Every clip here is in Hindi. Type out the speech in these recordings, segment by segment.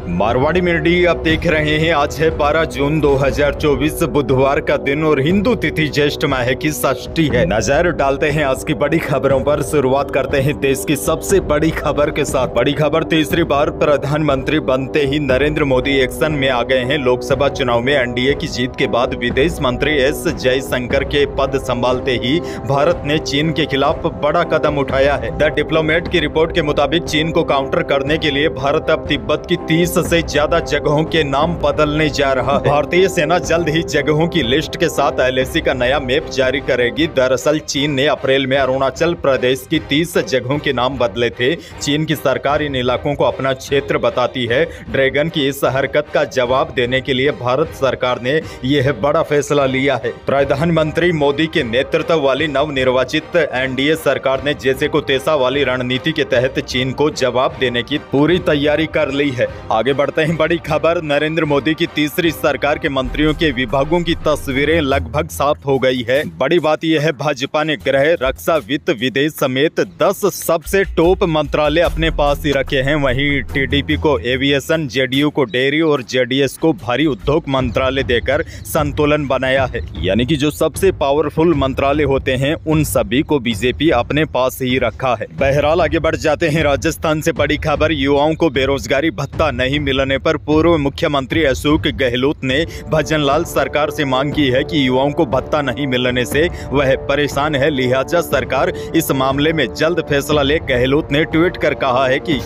मारवाड़ी मीडिया आप देख रहे हैं। आज है 12 जून 2024 बुधवार का दिन और हिंदू तिथि ज्येष्ठ माह की षष्ठी है। नजर डालते हैं आज की बड़ी खबरों पर। शुरुआत करते हैं देश की सबसे बड़ी खबर के साथ। बड़ी खबर, तीसरी बार प्रधानमंत्री बनते ही नरेंद्र मोदी एक्शन में आ गए हैं। लोकसभा चुनाव में एनडीए की जीत के बाद विदेश मंत्री एस जयशंकर के पद संभालते ही भारत ने चीन के खिलाफ बड़ा कदम उठाया है। द डिप्लोमेट की रिपोर्ट के मुताबिक चीन को काउंटर करने के लिए भारत अब तिब्बत की 30 से ज्यादा जगहों के नाम बदलने जा रहा है। भारतीय सेना जल्द ही जगहों की लिस्ट के साथ एलएसी का नया मैप जारी करेगी। दरअसल चीन ने अप्रैल में अरुणाचल प्रदेश की 30 जगहों के नाम बदले थे। चीन की सरकार इन इलाकों को अपना क्षेत्र बताती है। ड्रैगन की इस हरकत का जवाब देने के लिए भारत सरकार ने यह बड़ा फैसला लिया है। प्रधानमंत्री मोदी के नेतृत्व वाली नवनिर्वाचित एनडीए सरकार ने जैसे को तैसा वाली रणनीति के तहत चीन को जवाब देने की पूरी तैयारी कर ली है। आगे बढ़ते हैं। बड़ी खबर, नरेंद्र मोदी की तीसरी सरकार के मंत्रियों के विभागों की तस्वीरें लगभग साफ हो गई है। बड़ी बात यह है, भाजपा ने गृह, रक्षा, वित्त, विदेश समेत 10 सबसे टॉप मंत्रालय अपने पास ही रखे हैं। वहीं टीडीपी को एविएशन, जेडीयू को डेयरी और जेडीएस को भारी उद्योग मंत्रालय देकर संतुलन बनाया है। यानी कि जो सबसे पावरफुल मंत्रालय होते हैं उन सभी को बीजेपी अपने पास ही रखा है। बहरहाल आगे बढ़ जाते हैं। राजस्थान से बड़ी खबर, युवाओं को बेरोजगारी भत्ता नहीं मिलने पर पूर्व मुख्यमंत्री अशोक गहलोत ने भजनलाल सरकार से मांग की है कि युवाओं को भत्ता नहीं मिलने से वह परेशान है, लिहाजा सरकार इस मामले में जल्द फैसला ले। गहलोत ने ट्वीट कर कहा है कि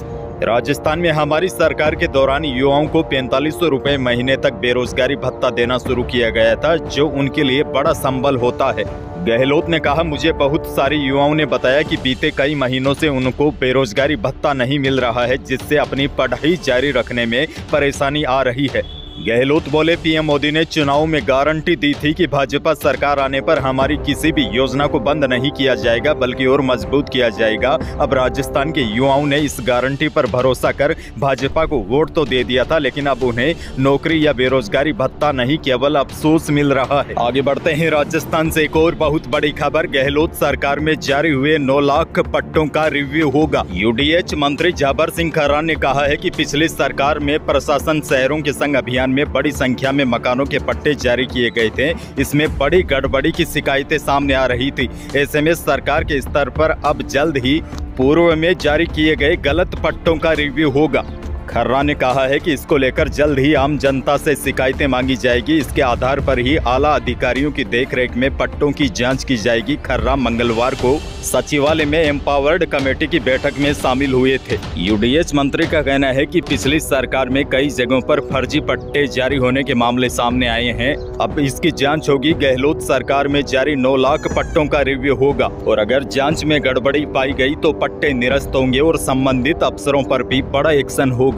राजस्थान में हमारी सरकार के दौरान युवाओं को 4500 रुपए महीने तक बेरोजगारी भत्ता देना शुरू किया गया था, जो उनके लिए बड़ा संबल होता है। गहलोत ने कहा, मुझे बहुत सारे युवाओं ने बताया कि बीते कई महीनों से उनको बेरोजगारी भत्ता नहीं मिल रहा है, जिससे अपनी पढ़ाई जारी रखने में परेशानी आ रही है। गहलोत बोले, पीएम मोदी ने चुनाव में गारंटी दी थी कि भाजपा सरकार आने पर हमारी किसी भी योजना को बंद नहीं किया जाएगा बल्कि और मजबूत किया जाएगा। अब राजस्थान के युवाओं ने इस गारंटी पर भरोसा कर भाजपा को वोट तो दे दिया था, लेकिन अब उन्हें नौकरी या बेरोजगारी भत्ता नहीं केवल अफसोस मिल रहा है। आगे बढ़ते हैं। राजस्थान से एक और बहुत बड़ी खबर, गहलोत सरकार में जारी हुए 9 लाख पट्टों का रिव्यू होगा। यूडीएच मंत्री जाबर सिंह खर्रान ने कहा है कि पिछली सरकार में प्रशासन शहरों के संग अभियान में बड़ी संख्या में मकानों के पट्टे जारी किए गए थे। इसमें बड़ी गड़बड़ी की शिकायतें सामने आ रही थी। ऐसे में सरकार के स्तर पर अब जल्द ही पूर्व में जारी किए गए गलत पट्टों का रिव्यू होगा। खर्रा ने कहा है कि इसको लेकर जल्द ही आम जनता से शिकायतें मांगी जाएगी। इसके आधार पर ही आला अधिकारियों की देखरेख में पट्टों की जांच की जाएगी। खर्रा मंगलवार को सचिवालय में एम्पावर्ड कमेटी की बैठक में शामिल हुए थे। यूडीएच मंत्री का कहना है कि पिछली सरकार में कई जगहों पर फर्जी पट्टे जारी होने के मामले सामने आए हैं। अब इसकी जाँच होगी। गहलोत सरकार में जारी 9 लाख पट्टों का रिव्यू होगा और अगर जाँच में गड़बड़ी पाई गई तो पट्टे निरस्त होंगे और संबंधित अफसरों पर भी बड़ा एक्शन होगा।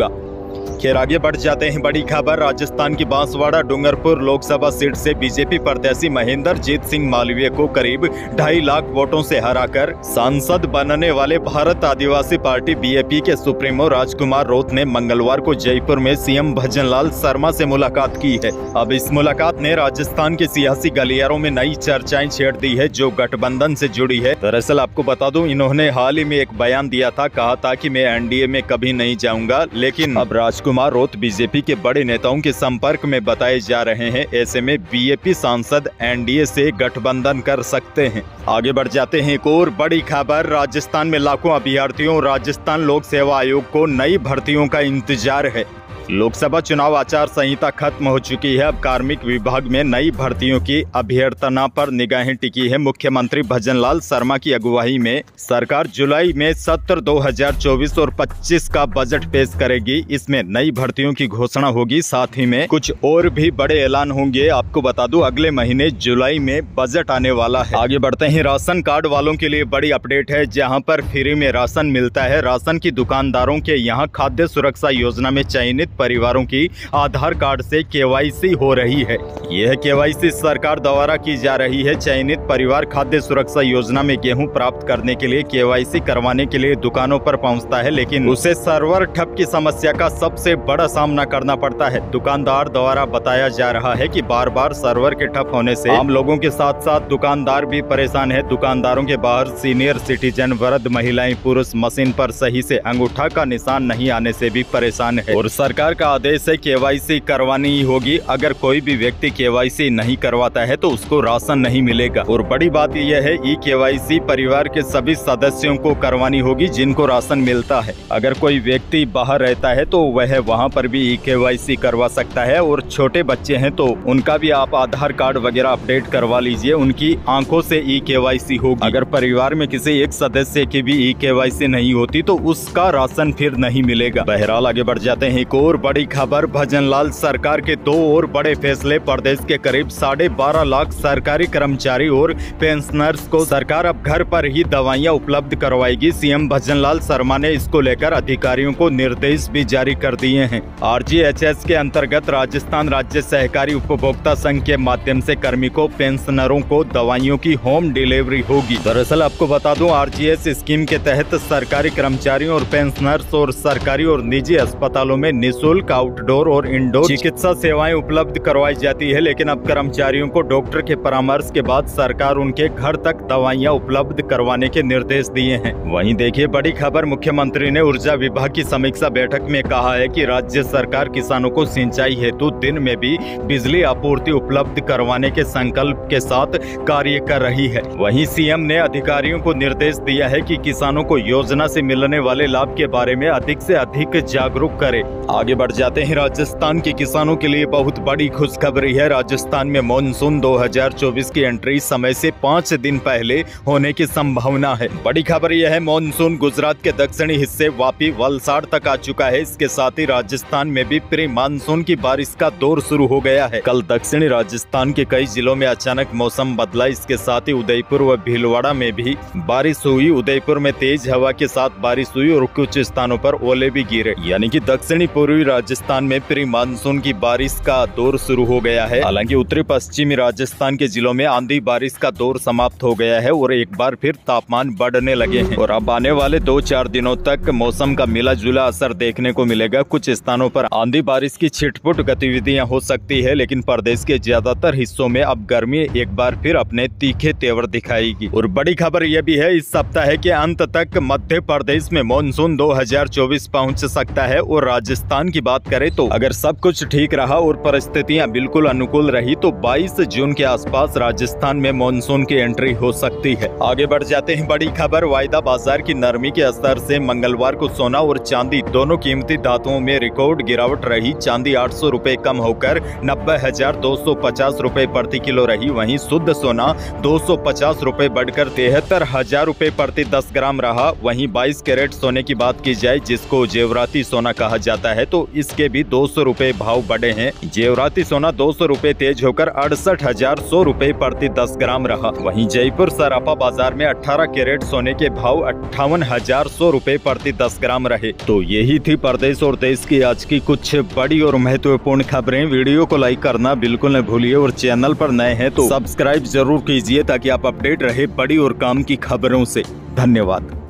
खैर आगे बढ़ जाते हैं। बड़ी खबर, राजस्थान की बांसवाड़ा डूंगरपुर लोकसभा सीट से बीजेपी प्रत्याशी महेंद्रजीत सिंह मालवीय को करीब 2.5 लाख वोटों से हराकर सांसद बनने वाले भारत आदिवासी पार्टी बीएपी के सुप्रीमो राजकुमार रोत ने मंगलवार को जयपुर में सीएम भजनलाल शर्मा से मुलाकात की है। अब इस मुलाकात ने राजस्थान के सियासी गलियारों में नई चर्चाएं छेड़ दी है, जो गठबंधन से जुड़ी है। दरअसल आपको बता दूं, इन्होंने हाल ही में एक बयान दिया था, कहा था कि मैं एनडीए में कभी नहीं जाऊंगा, लेकिन अब राजकुमार रोत बीजेपी के बड़े नेताओं के संपर्क में बताए जा रहे हैं। ऐसे में बीएपी सांसद एनडीए से गठबंधन कर सकते हैं। आगे बढ़ जाते हैं। एक और बड़ी खबर, राजस्थान में लाखों अभ्यर्थियों, राजस्थान लोक सेवा आयोग को नई भर्तियों का इंतजार है। लोकसभा चुनाव आचार संहिता खत्म हो चुकी है। अब कार्मिक विभाग में नई भर्तियों की अभ्यर्थना पर निगाहें टिकी है। मुख्यमंत्री भजनलाल शर्मा की अगुवाई में सरकार जुलाई में सत्र 2024 और 25 का बजट पेश करेगी। इसमें नई भर्तियों की घोषणा होगी, साथ ही में कुछ और भी बड़े ऐलान होंगे। आपको बता दूं, अगले महीने जुलाई में बजट आने वाला है। आगे बढ़ते हैं। राशन कार्ड वालों के लिए बड़ी अपडेट है, जहां पर फ्री में राशन मिलता है। राशन की दुकानदारों के यहां खाद्य सुरक्षा योजना में चयनित परिवारों की आधार कार्ड से केवाईसी हो रही है। यह केवाईसी सरकार द्वारा की जा रही है। चयनित परिवार खाद्य सुरक्षा योजना में गेहूं प्राप्त करने के लिए केवाईसी करवाने के लिए दुकानों पर पहुंचता है, लेकिन उसे सर्वर ठप की समस्या का सबसे बड़ा सामना करना पड़ता है। दुकानदार द्वारा बताया जा रहा है कि बार बार सर्वर के ठप होने से आम लोगों के साथ साथ दुकानदार भी परेशान है। दुकानदारों के बाहर सीनियर सिटीजन, वृद्ध महिलाएं, पुरुष मशीन पर सही से अंगूठा का निशान नहीं आने से भी परेशान है और सरकार सरकार का आदेश है केवाईसी करवानी ही होगी। अगर कोई भी व्यक्ति केवाईसी नहीं करवाता है तो उसको राशन नहीं मिलेगा। और बड़ी बात यह है ई केवाईसी परिवार के सभी सदस्यों को करवानी होगी जिनको राशन मिलता है। अगर कोई व्यक्ति बाहर रहता है तो वह वहां पर भी ई केवाईसी करवा सकता है। और छोटे बच्चे हैं तो उनका भी आप आधार कार्ड वगैरह अपडेट करवा लीजिए, उनकी आंखों से ई केवाईसी होगी। अगर परिवार में किसी एक सदस्य की भी ई केवाईसी नहीं होती तो उसका राशन फिर नहीं मिलेगा। बहरहाल आगे बढ़ जाते हैं। एक और बड़ी खबर, भजनलाल सरकार के दो और बड़े फैसले। प्रदेश के करीब 12.5 लाख सरकारी कर्मचारी और पेंशनर्स को सरकार अब घर पर ही दवाइयां उपलब्ध करवाएगी। सीएम भजनलाल शर्मा ने इसको लेकर अधिकारियों को निर्देश भी जारी कर दिए हैं। RGHS के अंतर्गत राजस्थान राज्य सहकारी उपभोक्ता संघ के माध्यम से कार्मिकों पेंशनरों को दवाइयों की होम डिलीवरी होगी। दरअसल आपको बता दूं, RGS स्कीम के तहत सरकारी कर्मचारियों और पेंशनर्स और सरकारी और निजी अस्पतालों में निःशुल्क आउटडोर और इंडोर चिकित्सा सेवाएं उपलब्ध करवाई जाती है। लेकिन अब कर्मचारियों को डॉक्टर के परामर्श के बाद सरकार उनके घर तक दवाइयां उपलब्ध करवाने के निर्देश दिए हैं। वहीं देखिए बड़ी खबर, मुख्यमंत्री ने ऊर्जा विभाग की समीक्षा बैठक में कहा है कि राज्य सरकार किसानों को सिंचाई हेतु दिन में भी बिजली आपूर्ति उपलब्ध करवाने के संकल्प के साथ कार्य कर रही है। वहीं सीएम ने अधिकारियों को निर्देश दिया है कि किसानों को योजना से मिलने वाले लाभ के बारे में अधिक से अधिक जागरूक करे। आगे बढ़ जाते हैं। राजस्थान के किसानों के लिए बहुत बड़ी खुशखबरी है। राजस्थान में मॉनसून 2024 की एंट्री समय से 5 दिन पहले होने की संभावना है। बड़ी खबर यह है, मॉनसून गुजरात के दक्षिणी हिस्से वापी वलसाड़ तक आ चुका है। इसके साथ ही राजस्थान में भी प्री मानसून की बारिश का दौर शुरू हो गया है। कल दक्षिणी राजस्थान के कई जिलों में अचानक मौसम बदला। इसके साथ ही उदयपुर व भीलवाड़ा में भी बारिश हुई। उदयपुर में तेज हवा के साथ बारिश हुई और कुछ स्थानों पर ओले भी गिरे। यानी कि दक्षिणी पूर्वी राजस्थान में प्री मानसून की बारिश का दौर शुरू हो गया है। हालांकि उत्तरी पश्चिमी राजस्थान के जिलों में आंधी बारिश का दौर समाप्त हो गया है और एक बार फिर तापमान बढ़ने लगे हैं। और अब आने वाले 2-4 दिनों तक मौसम का मिला जुला असर देखने को मिलेगा। कुछ स्थानों पर आंधी बारिश की छिटपुट गतिविधियां हो सकती है, लेकिन प्रदेश के ज्यादातर हिस्सों में अब गर्मी एक बार फिर अपने तीखे तेवर दिखाएगी। और बड़ी खबर यह भी है, इस सप्ताह के अंत तक मध्य प्रदेश में मॉनसून 2024 पहुंच सकता है। और राजस्थान की बात करें तो अगर सब कुछ ठीक रहा और परिस्थितियां बिल्कुल अनुकूल रही तो 22 जून के आसपास राजस्थान में मॉनसून की एंट्री हो सकती है। आगे बढ़ जाते हैं। बड़ी खबर, वायदा बाजार की नरमी के असर से मंगलवार को सोना और चांदी दोनों कीमती धातुओं में रिकॉर्ड गिरावट रही। चांदी 800 रुपए कम होकर 90,250 रुपए प्रति किलो रही। वहीं शुद्ध सोना 250 रुपए बढ़कर 73,000 रुपए प्रति 10 ग्राम रहा। वहीं 22 कैरेट सोने की बात की जाए, जिसको जेवराती सोना कहा जाता है, तो इसके भी 200 रुपए भाव बढ़े हैं। जेवराती सोना 200 रुपए तेज होकर 68,100 रुपए प्रति 10 ग्राम रहा। वहीं जयपुर सराफा बाजार में 18 कैरेट सोने के भाव 58,100 रुपए प्रति 10 ग्राम रहे। तो यही थी प्रदेश और देश की आज की कुछ बड़ी और महत्वपूर्ण खबरें। वीडियो को लाइक करना बिल्कुल न भूलिए और चैनल पर नए हैं तो सब्सक्राइब जरूर कीजिए ताकि आप अपडेट रहे बड़ी और काम की खबरों से। धन्यवाद।